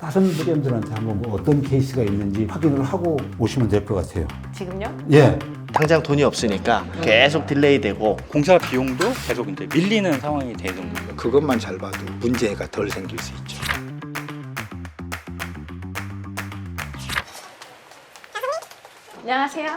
다른 브랜드한테 한번 뭐 어떤 케이스가 있는지 확인을 하고 오시면 될 것 같아요. 지금요? 예. 당장 돈이 없으니까 계속 딜레이 되고 공사 비용도 계속 이제 밀리는 상황이 되는 거예요. 그것만 잘 봐도 문제가 덜 생길 수 있죠. 안녕하세요.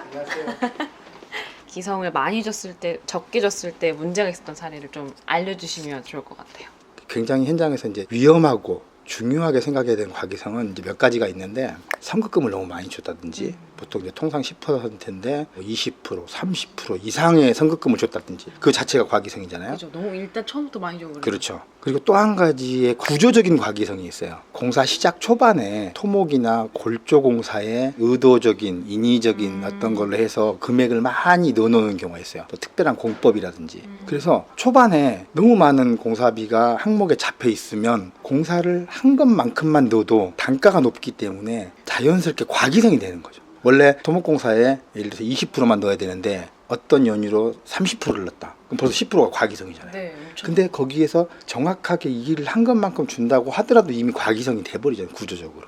기성을 많이 줬을 때, 적게 줬을 때 문제가 있었던 사례를 좀 알려주시면 좋을 것 같아요. 굉장히 현장에서 이제 위험하고 중요하게 생각해야 되는 과기성은 이제 몇 가지가 있는데, 선급금을 너무 많이 줬다든지, 보통 이제 통상 10%인데 20%, 30% 이상의 선급금을 줬다든지, 그 자체가 과기성이잖아요. 그죠? 너무 일단 처음부터 많이 준 거죠. 그렇죠. 그리고 또 한 가지의 구조적인 과기성이 있어요. 공사 시작 초반에 토목이나 골조 공사에 의도적인, 인위적인 어떤 걸로 해서 금액을 많이 넣어놓는 경우가 있어요. 또 특별한 공법이라든지. 그래서 초반에 너무 많은 공사비가 항목에 잡혀 있으면 공사를 한 것만큼만 넣어도 단가가 높기 때문에 자연스럽게 과기성이 되는 거죠. 원래 토목공사에 예를 들어서 20%만 넣어야 되는데 어떤 연유로 30%를 넣었다. 그럼 벌써 10%가 과기성이잖아요. 네, 엄청. 근데 거기에서 정확하게 이 일을 한 것만큼 준다고 하더라도 이미 과기성이 돼버리잖아요, 구조적으로.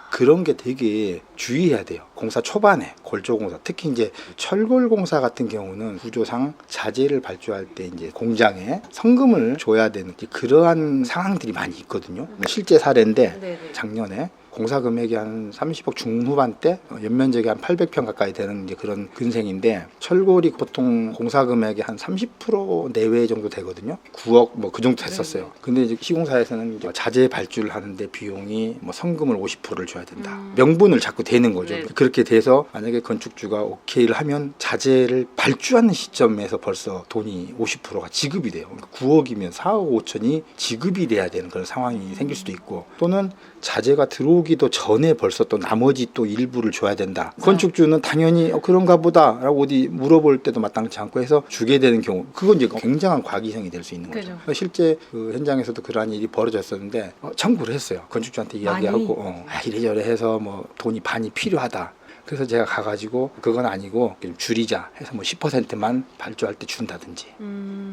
그런 게 되게 주의해야 돼요. 공사 초반에 골조공사, 특히 이제 철골공사 같은 경우는 구조상 자재를 발주할 때 이제 공장에 성금을 줘야 되는 그러한 상황들이 많이 있거든요. 실제 사례인데 네네. 작년에 공사 금액이 한 30억 중후반대, 연면적이 한 800평 가까이 되는 이제 그런 근생인데, 철골이 보통 공사 금액이 한 30% 내외 정도 되거든요. 9억 뭐 그 정도 됐었어요. 근데 이제 시공사에서는 이제 자재 발주를 하는데 비용이 뭐 성금을 50%를 줘야 된다. 명분을 자꾸 대는 거죠. 네. 그렇게 돼서 만약에 건축주가 오케이를 하면 자재를 발주하는 시점에서 벌써 돈이 50%가 지급이 돼요. 그러니까 9억이면 4억 5천이 지급이 돼야 되는 그런 상황이 생길 수도 있고, 또는 자재가 들어오기도 전에 벌써 또 나머지 또 일부를 줘야 된다. 건축주는 당연히 그런가 보다 라고 어디 물어볼 때도 마땅치 않고 해서 주게 되는 경우, 그건 이제 굉장한 과기성이 될 수 있는 거죠. 그죠. 실제 그 현장에서도 그러한 일이 벌어졌었는데 청구를 했어요. 건축주한테 이야기하고 이래저래 해서 뭐 돈이 반이 필요하다. 그래서 제가 가가지고 그건 아니고 좀 줄이자 해서 뭐 10%만 발주할 때 준다든지.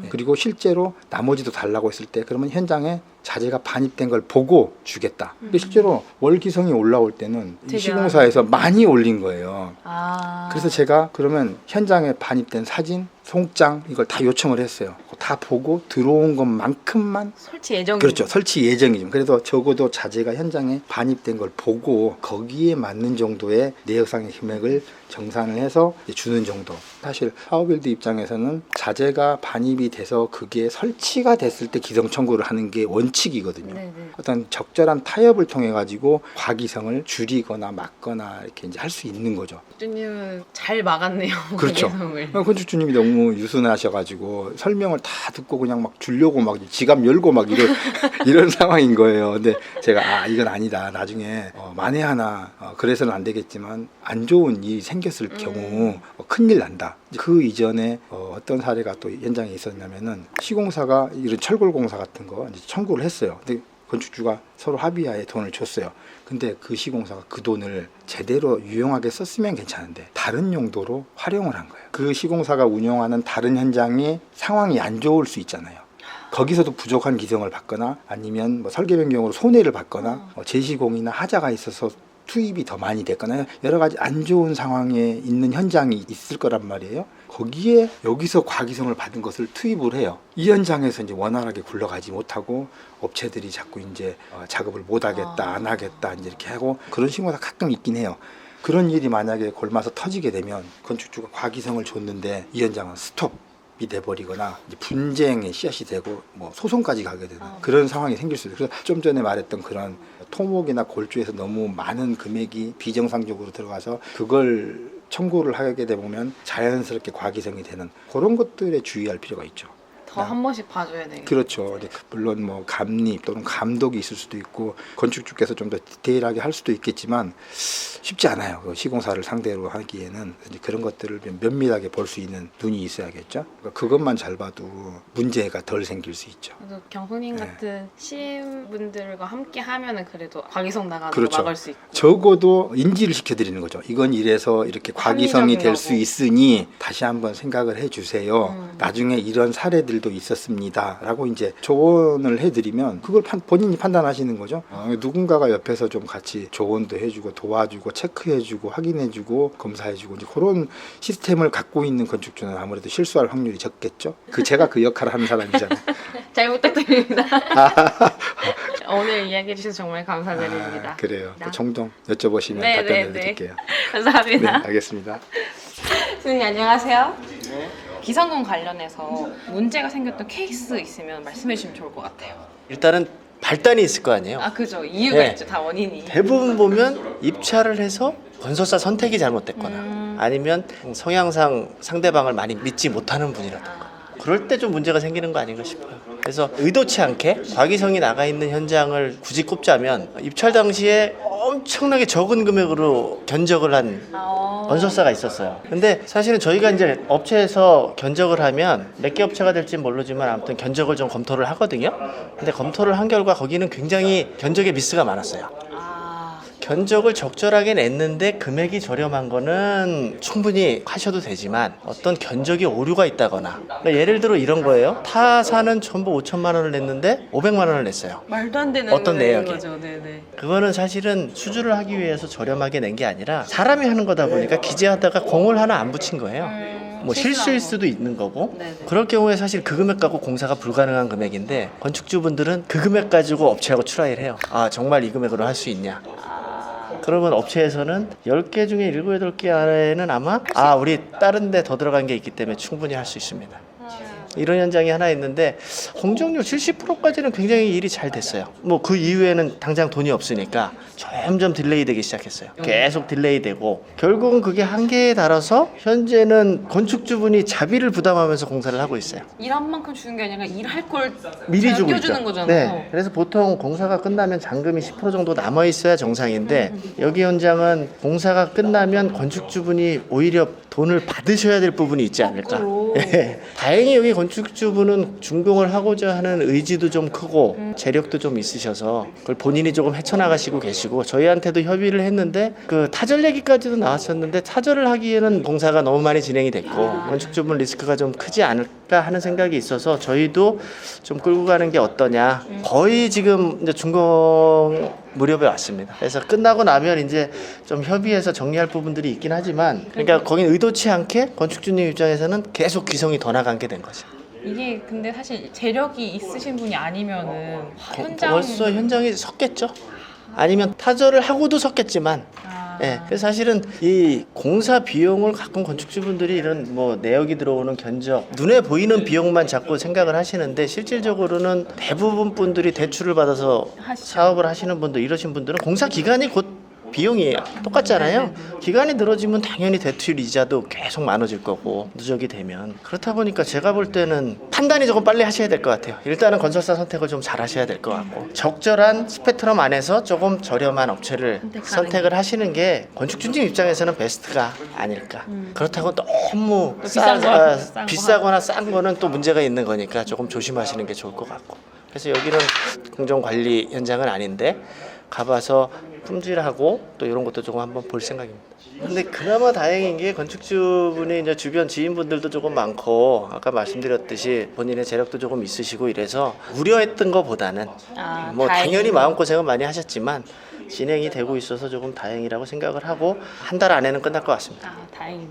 그리고 실제로 나머지도 달라고 했을 때 그러면 현장에 자재가 반입된 걸 보고 주겠다. 근데 실제로 월기성이 올라올 때는 이 되게 시공사에서 많이 올린 거예요. 아. 그래서 제가 그러면 현장에 반입된 사진, 송장 이걸 다 요청을 했어요. 다 보고 들어온 것만큼만. 설치 예정. 그렇죠. 설치 예정이죠. 그래서 적어도 자재가 현장에 반입된 걸 보고 거기에 맞는 정도의 내역상의 금액을 정산을 해서 주는 정도. 사실 사업일드 입장에서는 자재가 반입이 돼서 그게 설치가 됐을 때 기성 청구를 하는 게 원칙이거든요. 네네. 어떤 적절한 타협을 통해 가지고 과기성을 줄이거나 막거나 이렇게 이제 할 수 있는 거죠. 주님은 잘 막았네요. 그렇죠. 과기성을. 건축주님이 너무 유순하셔가지고 설명을 다 듣고 그냥 막 주려고 막 지갑 열고 막 이런 상황인 거예요. 근데 제가 이건 아니다. 나중에 만에 하나 그래서는 안 되겠지만 안 좋은 일이 생겼을 경우 큰일 난다. 그 이전에 어떤 사례가 또 현장에 있었냐면은 시공사가 이런 철골공사 같은 거 이제 청구를 했어요. 근데 건축주가 서로 합의하에 돈을 줬어요. 근데 그 시공사가 그 돈을 제대로 유용하게 썼으면 괜찮은데 다른 용도로 활용을 한 거예요. 그 시공사가 운영하는 다른 현장이 상황이 안 좋을 수 있잖아요. 거기서도 부족한 기성을 받거나 아니면 뭐 설계 변경으로 손해를 받거나 재시공이나 하자가 있어서 투입이 더 많이 됐거나 여러 가지 안 좋은 상황에 있는 현장이 있을 거란 말이에요. 거기에 여기서 과기성을 받은 것을 투입을 해요. 이 현장에서 이제 원활하게 굴러가지 못하고 업체들이 자꾸 이제 작업을 못 하겠다, 안 하겠다 이제 이렇게 하고 그런 식으로 가끔 있긴 해요. 그런 일이 만약에 골마서 터지게 되면 건축주가 과기성을 줬는데 이 현장은 스톱이 돼버리거나 이제 분쟁의 씨앗이 되고 뭐 소송까지 가게 되는 그런 상황이 생길 수 있어요. 그래서 좀 전에 말했던 그런 토목이나 골조에서 너무 많은 금액이 비정상적으로 들어가서 그걸 청구를 하게 되면 자연스럽게 과기성이 되는 그런 것들에 주의할 필요가 있죠. 더 한 번씩 봐줘야 돼요. 그렇죠. 물론 뭐 감리 또는 감독이 있을 수도 있고 건축주께서 좀 더 디테일하게 할 수도 있겠지만 쉽지 않아요. 그 시공사를 상대로 하기에는 이제 그런 것들을 면밀하게 볼 수 있는 눈이 있어야겠죠. 그러니까 그것만 잘 봐도 문제가 덜 생길 수 있죠. 그래서 경수님 같은 시민분들과 함께 하면은 그래도 과기성 나가는 그렇죠. 거 막을 수 있고. 적어도 인지를 시켜드리는 거죠. 이건 이래서 이렇게 과기성이 될 수 합리적인 있으니 다시 한번 생각을 해주세요. 나중에 이런 사례들도 일도 있었습니다라고 이제 조언을 해드리면 그걸 본인이 판단하시는 거죠. 누군가가 옆에서 좀 같이 조언도 해주고 도와주고 체크해주고 확인해주고 검사해주고 이제 그런 시스템을 갖고 있는 건축주는 아무래도 실수할 확률이 적겠죠. 제가 그 역할을 하는 사람이잖아요. 잘 부탁드립니다. 오늘 이야기해 주셔서 정말 감사드립니다. 그래요. 나- 또 종종 여쭤보시면 네, 답변해 네, 네. 드릴게요. 네, 감사합니다. 알겠습니다. 선생님 안녕하세요. 기성군 관련해서 문제가 생겼던 케이스 있으면 말씀해 주시면 좋을 것 같아요. 일단은 발단이 있을 거 아니에요. 아 그죠. 이유가 네. 있죠. 다 원인이. 대부분 보면 입찰을 해서 건설사 선택이 잘못됐거나 아니면 성향상 상대방을 많이 믿지 못하는 분이라든가 그럴 때 좀 문제가 생기는 거 아닌가 싶어요. 그래서 의도치 않게 과기성이 나가 있는 현장을 굳이 꼽자면 입찰 당시에 엄청나게 적은 금액으로 견적을 한 건설사가 있었어요. 근데 사실은 저희가 이제 업체에서 견적을 하면 몇 개 업체가 될지는 모르지만 아무튼 견적을 좀 검토를 하거든요. 근데 검토를 한 결과 거기는 굉장히 견적에 미스가 많았어요. 견적을 적절하게 냈는데 금액이 저렴한 거는 충분히 하셔도 되지만 어떤 견적이 오류가 있다거나 그러니까 예를 들어 이런 거예요. 타사는 전부 5천만 원을 냈는데 500만 원을 냈어요. 말도 안 되는 어떤 내역이. 거죠. 네네. 그거는 사실은 수주를 하기 위해서 저렴하게 낸 게 아니라 사람이 하는 거다 보니까 기재하다가 공을 하나 안 붙인 거예요. 뭐 실수일 수도 있는 거고 네네. 그럴 경우에 사실 그 금액 갖고 공사가 불가능한 금액인데 건축주분들은 그 금액 가지고 업체하고 추라이를 해요. 아 정말 이 금액으로 할 수 있냐. 그러면 업체에서는 10개 중에 7, 8개 안에는 아마 우리 다른 데 더 들어간 게 있기 때문에 충분히 할 수 있습니다. 이런 현장이 하나 있는데 공정률 70%까지는 굉장히 일이 잘 됐어요. 뭐 그 이후에는 당장 돈이 없으니까 점점 딜레이 되기 시작했어요. 계속 딜레이 되고 결국은 그게 한계에 달아서 현재는 건축주분이 자비를 부담하면서 공사를 하고 있어요. 일한 만큼 주는 게 아니라 일할 걸 미리 주고 주는 있죠. 거잖아요. 네. 그래서 보통 공사가 끝나면 잔금이 10% 정도 남아 있어야 정상인데 여기 현장은 공사가 끝나면 건축주분이 오히려 돈을 받으셔야 될 부분이 있지 않을까. 거꾸로. 예. 다행히 여기 건축주분은 준공을 하고자 하는 의지도 좀 크고 재력도 좀 있으셔서 그걸 본인이 조금 헤쳐나가시고 계시고 저희한테도 협의를 했는데 그 타절 얘기까지도 나왔었는데 타절을 하기에는 공사가 너무 많이 진행이 됐고 건축주분 리스크가 좀 크지 않을까 하는 생각이 있어서 저희도 좀 끌고 가는 게 어떠냐. 거의 지금 이제 준공 무렵에 왔습니다. 그래서 끝나고 나면 이제 좀 협의해서 정리할 부분들이 있긴 하지만 그러니까 거긴 의도치 않게 건축주님 입장에서는 계속 기성이 더 나가게 된 거죠. 이게 근데 사실 재력이 있으신 분이 아니면은 현장 벌써 현장이 섰겠죠. 아니면 타절을 하고도 섰겠지만 예, 그래서 사실은 이 공사 비용을 가끔 건축주분들이 이런 뭐 내역이 들어오는 견적 눈에 보이는 비용만 자꾸 생각을 하시는데 실질적으로는 대부분 분들이 대출을 받아서 사업을 하시는 분들 이러신 분들은 공사 기간이 곧 비용이 똑같잖아요. 기간이 늘어지면 당연히 대출 이자도 계속 많아질 거고 누적이 되면 그렇다 보니까 제가 볼 때는 판단이 조금 빨리 하셔야 될 것 같아요. 일단은 건설사 선택을 좀 잘 하셔야 될 것 같고 적절한 스펙트럼 안에서 조금 저렴한 업체를 선택을 하시는 게 건축주님 입장에서는 베스트가 아닐까. 그렇다고 너무 비싸거나 싼 거는 또 문제가 있는 거니까 조금 조심하시는 게 좋을 것 같고. 그래서 여기는 공정관리 현장은 아닌데 가봐서 품질하고 또 이런 것도 조금 한번 볼 생각입니다. 근데 그나마 다행인 게 건축주분이 이제 주변 지인분들도 조금 많고 아까 말씀드렸듯이 본인의 재력도 조금 있으시고 이래서 우려했던 것보다는 뭐 당연히 마음고생은 많이 하셨지만 진행이 되고 있어서 조금 다행이라고 생각을 하고 한 달 안에는 끝날 것 같습니다. 다행이네요.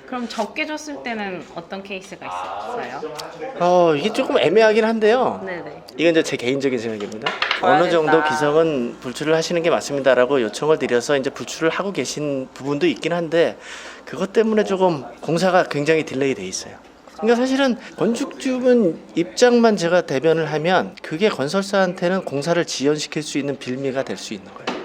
그럼 적게 줬을 때는 어떤 케이스가 있었어요? 이게 조금 애매하긴 한데요. 네네. 이건 이제 제 개인적인 생각입니다. 어느 정도 기성은 불출을 하시는 게 맞습니다라고 요청을 드려서 이제 불출을 하고 계신 부분도 있긴 한데 그것 때문에 조금 공사가 굉장히 딜레이 돼 있어요. 그러니까 사실은 건축주분 입장만 제가 대변을 하면 그게 건설사한테는 공사를 지연시킬 수 있는 빌미가 될 수 있는 거예요.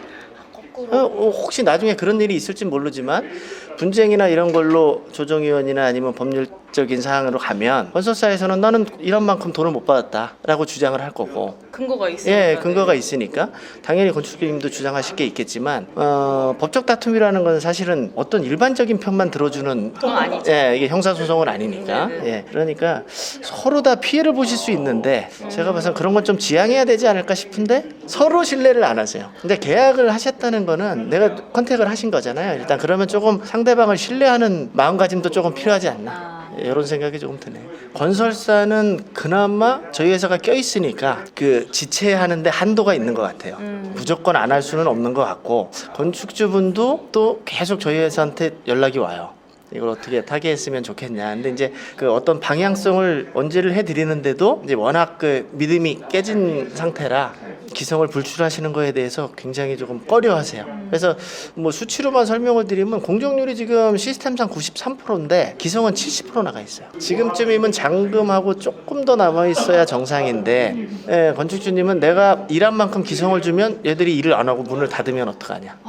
혹시 나중에 그런 일이 있을지 모르지만 분쟁이나 이런 걸로 조정위원이나 아니면 법률적인 사항으로 가면 건설사에서는 너는 이런 만큼 돈을 못 받았다라고 주장을 할 거고 근거가 있으니까. 예, 근거가 있으니까 당연히 건축주님도 주장하실 게 있겠지만 법적 다툼이라는 건 사실은 어떤 일반적인 편만 들어주는 아니죠. 예, 이게 형사소송은 아니니까 예, 그러니까 서로 다 피해를 보실 수 있는데 제가 봐서 그런 건 좀 지양해야 되지 않을까 싶은데 서로 신뢰를 안 하세요. 근데 계약을 하셨다는 거는 내가 컨택을 하신 거잖아요. 일단 그러면 조금 상대방을 신뢰하는 마음가짐도 조금 필요하지 않나. 이런 생각이 조금 드네요. 건설사는 그나마 저희 회사가 껴있으니까 그 지체하는데 한도가 있는 것 같아요. 무조건 안 할 수는 없는 것 같고, 건축주분도 또 계속 저희 회사한테 연락이 와요. 이걸 어떻게 타개했으면 좋겠냐. 근데 이제 그 어떤 방향성을 언제를 해드리는데도 이제 워낙 그 믿음이 깨진 상태라 기성을 불출하시는 거에 대해서 굉장히 조금 꺼려하세요. 그래서 뭐 수치로만 설명을 드리면 공정률이 지금 시스템상 93%인데 기성은 70% 나가 있어요. 지금쯤이면 잔금하고 조금 더 남아 있어야 정상인데, 예, 건축주님은 내가 일한 만큼 기성을 주면 얘들이 일을 안 하고 문을 닫으면 어떡하냐.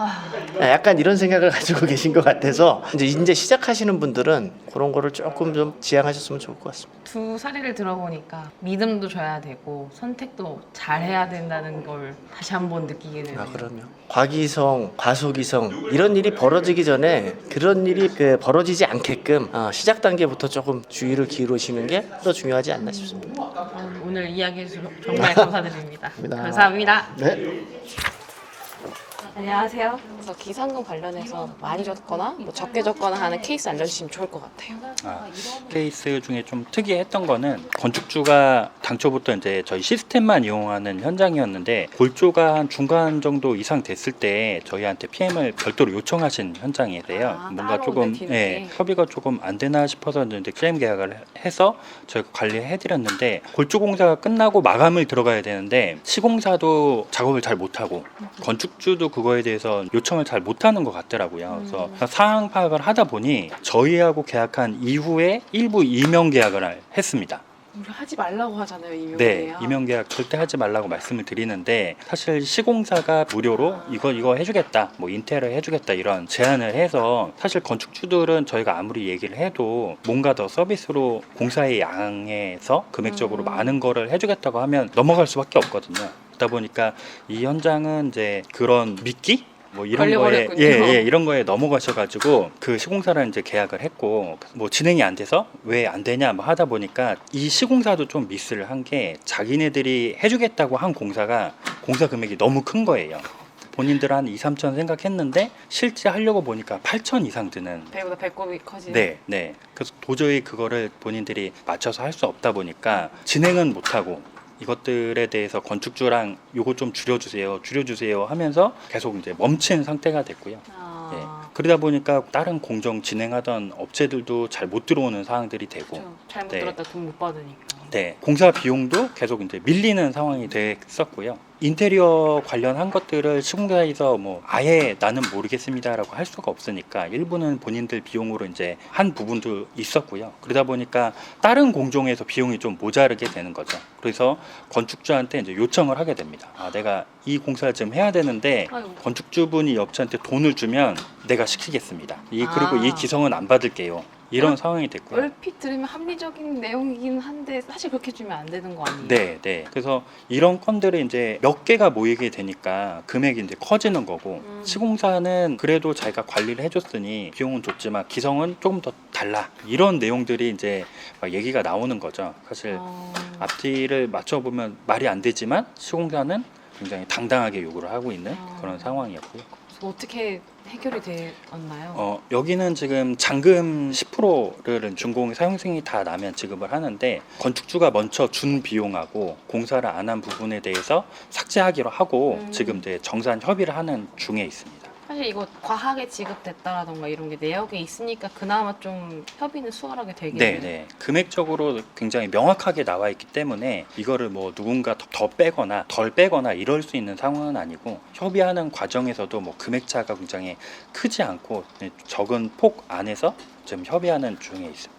예, 약간 이런 생각을 가지고 계신 것 같아서 이제 시작하시는 분들은 그런 거를 조금 좀 지양하셨으면 좋을 것 같습니다. 두 사례를 들어보니까 믿음도 줘야 되고 선택도 잘 해야 된다는 걸 다시 한번 느끼게 되네요. 아, 그럼요. 과기성, 과소기성 이런 일이 벌어지기 전에 그런 일이 벌어지지 않게끔 시작 단계부터 조금 주의를 기울이시는 게 더 중요하지 않나 싶습니다. 오늘 이야기해 주셔서 정말 감사드립니다. 감사합니다. 감사합니다. 네. 안녕하세요. 그래서 기상금 관련해서 많이 줬거나 뭐 적게 줬거나 하는 케이스 알려주시면 좋을 것 같아요. 케이스 중에 좀 특이했던 거는 건축주가 당초부터 이제 저희 시스템만 이용하는 현장이었는데 골조가 한 중간 정도 이상 됐을 때 저희한테 PM을 별도로 요청하신 현장이세요. 뭔가 따로 조금 내티브에. 협의가 조금 안 되나 싶어서 이제 프레임 계약을 해서 저희가 관리해드렸는데, 골조 공사가 끝나고 마감을 들어가야 되는데 시공사도 작업을 잘 못하고 건축주도 그거에 대해서 요청을 잘 못하는 것 같더라고요. 그래서 상황 파악을 하다 보니 저희하고 계약한 이후에 일부 임용 계약을 했습니다. 우리 하지 말라고 하잖아요, 이명 네, 계약. 임용 계약 절대 하지 말라고 말씀을 드리는데, 사실 시공사가 무료로 이거 해주겠다, 뭐 인테리어 해주겠다 이런 제안을 해서, 사실 건축주들은 저희가 아무리 얘기를 해도 뭔가 더 서비스로 공사의 양에서 금액적으로 많은 거를 해주겠다고 하면 넘어갈 수밖에 없거든요. 그러다 보니까 이 현장은 이제 그런 미끼? 뭐 이런 거에 걸려버렸군요. 이런 거에 넘어가셔가지고 그 시공사랑 이제 계약을 했고, 뭐 진행이 안 돼서 왜 안 되냐 뭐 하다 보니까 이 시공사도 좀 미스를 한 게, 자기네들이 해주겠다고 한 공사가 공사 금액이 너무 큰 거예요. 본인들 한 2, 3천 생각했는데 실제 하려고 보니까 8천 이상 드는. 배보다 배꼽이 커지는. 네. 그래서 도저히 그거를 본인들이 맞춰서 할 수 없다 보니까 진행은 못하고, 이것들에 대해서 건축주랑 요거 좀 줄여주세요 하면서 계속 이제 멈춘 상태가 됐고요. 예. 그러다 보니까 다른 공정 진행하던 업체들도 잘 못 들어오는 상황들이 되고, 그렇죠. 잘못 네. 들었다 돈 못 받으니까. 네, 공사 비용도 계속 이제 밀리는 상황이 됐었고요. 인테리어 관련한 것들을 시공사에서 뭐 아예 나는 모르겠습니다라고 할 수가 없으니까 일부는 본인들 비용으로 이제 한 부분도 있었고요. 그러다 보니까 다른 공정에서 비용이 좀 모자르게 되는 거죠. 그래서 건축주한테 이제 요청을 하게 됩니다. 내가 이 공사를 지금 해야 되는데 아이고. 건축주분이 업체한테 돈을 주면 내가 시키겠습니다. 그리고 이 기성은 안 받을게요. 이런 상황이 됐고요. 얼핏 들으면 합리적인 내용이긴 한데 사실 그렇게 주면 안 되는 거 아니에요? 네. 그래서 이런 건들이 이제 몇 개가 모이게 되니까 금액이 이제 커지는 거고, 시공사는 그래도 자기가 관리를 해줬으니 비용은 줬지만 기성은 조금 더 달라, 이런 내용들이 이제 막 얘기가 나오는 거죠. 사실 앞뒤를 맞춰보면 말이 안 되지만 시공사는 굉장히 당당하게 요구를 하고 있는 그런 상황이었고요. 그래서 어떻게 해결이 되었나요? 여기는 지금 잔금 10%를 준공 사용승인이 다 나면 지급을 하는데, 건축주가 먼저 준 비용하고 공사를 안 한 부분에 대해서 삭제하기로 하고 지금 이제 정산 협의를 하는 중에 있습니다. 사실 이거 과하게 지급됐다라던가 이런 게 내역에 있으니까 그나마 좀 협의는 수월하게 되겠네요. 네. 금액적으로 굉장히 명확하게 나와 있기 때문에 이거를 뭐 누군가 더 빼거나 덜 빼거나 이럴 수 있는 상황은 아니고, 협의하는 과정에서도 뭐 금액차가 굉장히 크지 않고 적은 폭 안에서 지금 협의하는 중에 있습니다.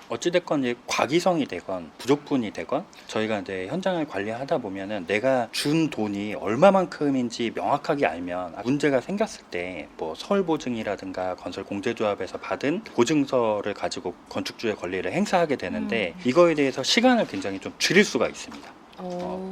어찌됐건 이제 과기성이 되건 부족분이 되건 저희가 이제 현장을 관리하다 보면은 내가 준 돈이 얼마만큼인지 명확하게 알면 문제가 생겼을 때 뭐 서울보증이라든가 건설공제조합에서 받은 보증서를 가지고 건축주의 권리를 행사하게 되는데, 이거에 대해서 시간을 굉장히 좀 줄일 수가 있습니다.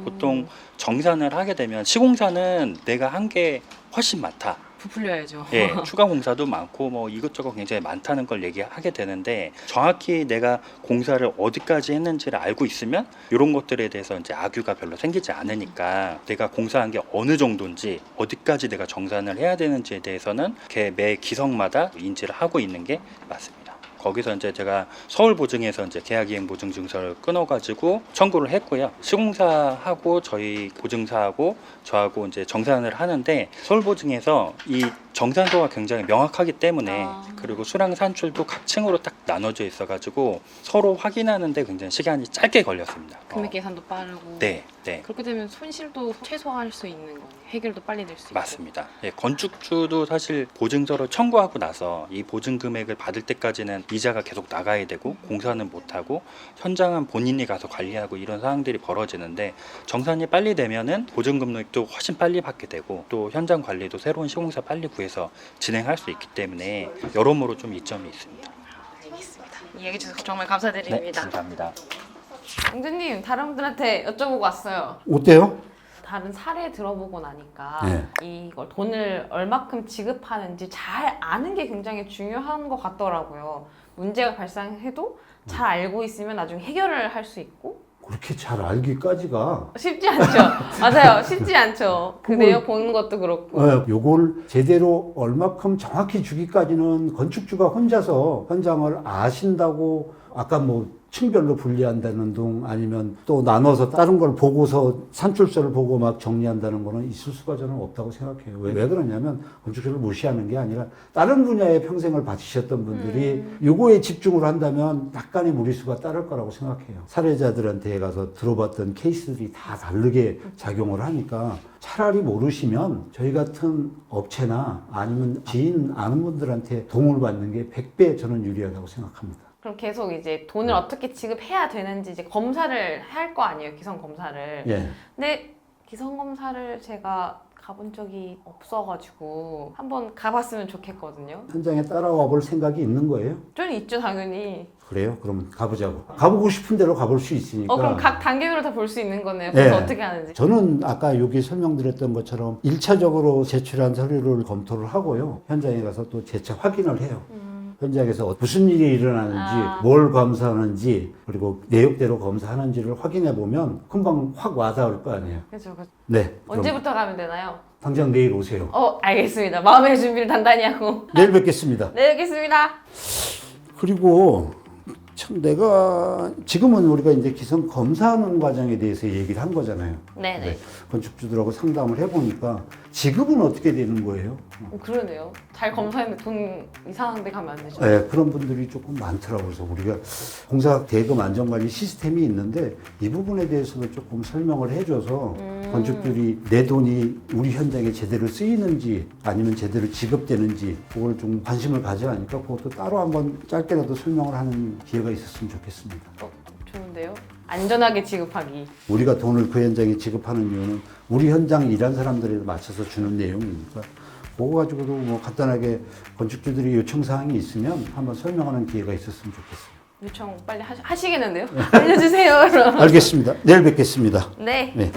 보통 정산을 하게 되면 시공사는 내가 한 게 훨씬 많다, 부풀려야죠. 예, 추가 공사도 많고 뭐 이것저것 굉장히 많다는 걸 얘기하게 되는데, 정확히 내가 공사를 어디까지 했는지를 알고 있으면 이런 것들에 대해서 이제 악유가 별로 생기지 않으니까, 내가 공사한 게 어느 정도인지 어디까지 내가 정산을 해야 되는지에 대해서는 매 기성마다 인지를 하고 있는 게 맞습니다. 거기서 이제 제가 서울보증에서 이제 계약이행 보증 증서를 끊어가지고 청구를 했고요. 시공사하고 저희 보증사하고 저하고 이제 정산을 하는데 서울보증에서 이 정산서가 굉장히 명확하기 때문에 그리고 수량 산출도 각 층으로 딱 나눠져 있어가지고 서로 확인하는데 굉장히 시간이 짧게 걸렸습니다. 금액 계산도 빠르고. 네, 네. 그렇게 되면 손실도 최소화할 수 있는 거네요. 해결도 빨리 될 수 있고. 맞습니다. 예, 건축주도 사실 보증서를 청구하고 나서 이 보증 금액을 받을 때까지는 이자가 계속 나가야 되고 공사는 못하고 현장은 본인이 가서 관리하고 이런 상황들이 벌어지는데 정산이 빨리 되면은 보증 금액도 훨씬 빨리 받게 되고 또 현장 관리도 새로운 시공사 빨리 구해서 진행할 수 있기 때문에 여러모로 좀 이점이 있습니다. 알겠습니다. 이야기 주셔서 정말 네, 감사드립니다. 감사합니다. 영준님, 다른 분들한테 여쭤보고 왔어요. 어때요? 다른 사례 들어보고 나니까 네. 이걸 돈을 얼마큼 지급하는지 잘 아는 게 굉장히 중요한 것 같더라고요. 문제가 발생해도 잘 알고 있으면 나중에 해결을 할 수 있고 그렇게 잘 알기까지가 쉽지 않죠. 맞아요. 쉽지 않죠. 그 그걸- 내용 보는 것도 그렇고. 요걸 제대로 얼마큼 정확히 주기까지는 건축주가 혼자서 현장을 아신다고 아까 뭐 층별로 분리한다는 등 아니면 또 나눠서 다른 걸 보고서 산출서를 보고 막 정리한다는 거는 있을 수가 저는 없다고 생각해요. 왜 그러냐면 건축주를 무시하는 게 아니라 다른 분야에 평생을 바치셨던 분들이 요거에 집중을 한다면 약간의 무리수가 따를 거라고 생각해요. 사례자들한테 가서 들어봤던 케이스들이 다 다르게 작용을 하니까 차라리 모르시면 저희 같은 업체나 아니면 지인 아는 분들한테 도움을 받는 게 100배 저는 유리하다고 생각합니다. 그럼 계속 이제 돈을 어떻게 지급해야 되는지 이제 검사를 할 거 아니에요. 기성 검사를. 예. 근데 기성 검사를 제가 가본 적이 없어가지고 한번 가봤으면 좋겠거든요. 현장에 따라와 볼 생각이 있는 거예요? 좀 있죠, 당연히. 그래요? 그러면 가보자고. 가보고 싶은 대로 가볼 수 있으니까. 그럼 각 단계별로 다 볼 수 있는 거네요. 그래서 네. 어떻게 하는지. 저는 아까 여기 설명드렸던 것처럼 1차적으로 제출한 서류를 검토를 하고요. 현장에 가서 또 재차 확인을 해요. 현장에서 무슨 일이 일어나는지, 뭘 검사하는지, 그리고 내역대로 검사하는지를 확인해 보면 금방 확 와닿을 거 아니에요. 그렇죠. 네. 그럼 언제부터 가면 되나요? 당장 내일 오세요. 알겠습니다. 마음의 준비를 단단히 하고. 내일 뵙겠습니다. 네, 알겠습니다. 그리고 참 내가 지금은 우리가 이제 기성 검사하는 과정에 대해서 얘기를 한 거잖아요. 네네. 건축주들하고 상담을 해보니까 지급은 어떻게 되는 거예요? 그러네요. 잘 검사했는데 돈 이상한 데 가면 안 되죠. 네, 그런 분들이 조금 많더라고요. 그래서 우리가 공사 대금 안전관리 시스템이 있는데 이 부분에 대해서도 조금 설명을 해줘서 건축들이 내 돈이 우리 현장에 제대로 쓰이는지 아니면 제대로 지급되는지 그걸 좀 관심을 가져야 하니까 그것도 따로 한번 짧게라도 설명을 하는 기회가 있었으면 좋겠습니다. 좋은데요? 안전하게 지급하기. 우리가 돈을 그 현장에 지급하는 이유는 우리 현장 일한 사람들에 맞춰서 주는 내용이니까 그거 가지고도 뭐 간단하게 건축주들이 요청사항이 있으면 한번 설명하는 기회가 있었으면 좋겠어요. 요청 빨리 하시겠는데요? 알려주세요. 그럼. 알겠습니다. 내일 뵙겠습니다. 네. 네.